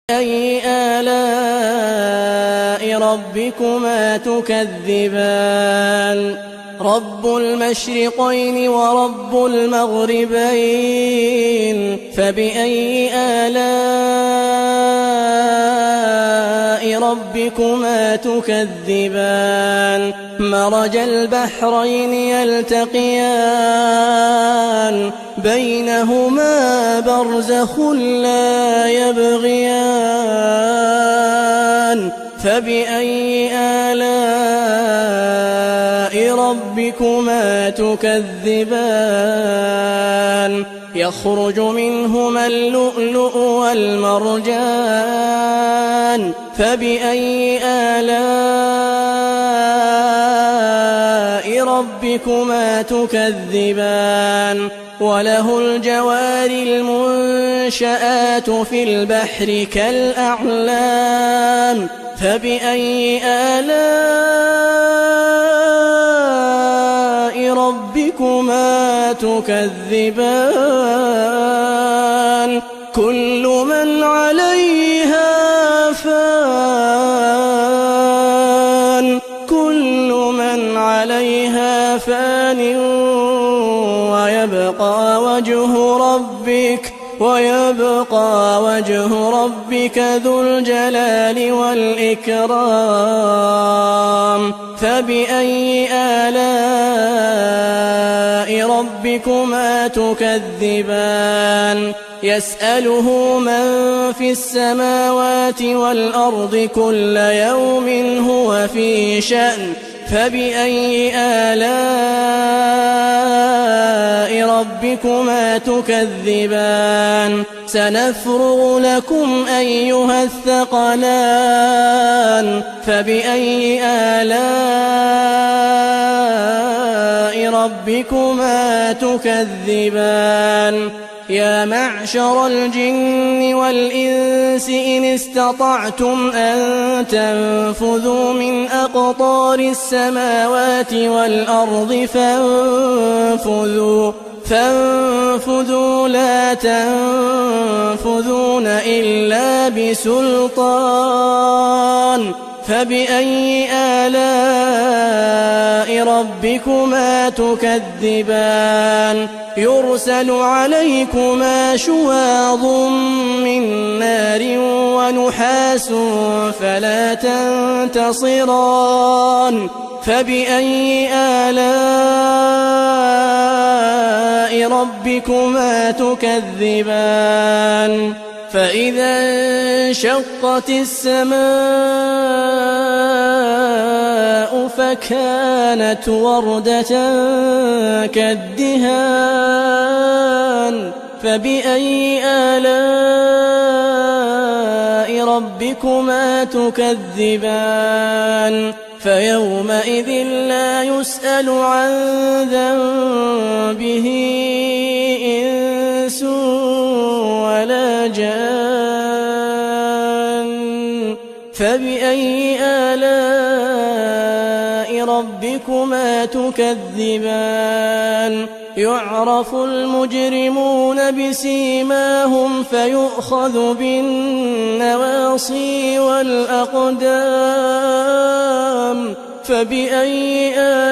فبأي آلاء ربكما تكذبان رب المشرقين ورب المغربين فبأي آلاء ربكما تكذبان مرج البحرين يلتقيان بينهما برزخ لا يبغيان فبأي آلاء ربكما تكذبان يخرج منهما اللؤلؤ والمرجان فبأي آلاء ربكما تكذبان وله الجوار المنشآت في البحر كالأعلام فبأي آلاء ربكما تكذبان كل من عليها فان ويبقى وجه ربك ذو الجلال والإكرام فبأي آلاء ربكما تكذبان يسأله من في السماوات والأرض كل يوم هو في شأن فبأي آلاء ربكما تكذبان سنفرغ لكم أيها الثقلان فبأي آلاء ربكما تكذبان يا معشر الجن والإنس إن استطعتم أن تنفذوا من أقطار السماوات والأرض فانفذوا لا تنفذون إلا بسلطان فبأي آلاء ربكما تكذبان يرسل عليكما شواظ من نار ونحاس فلا تنتصران فبأي آلاء ربكما تكذبان فإذا انشقت السماء فكانت وردة كالدهان فبأي آلاء ربكما تكذبان فيومئذ لا يسأل عن ذنبه إنس ولا جان فبأي آلاء ربكما تكذبان يعرف المجرمون بسيماهم فيؤخذ بالنواصي والأقدام فبأي آلاء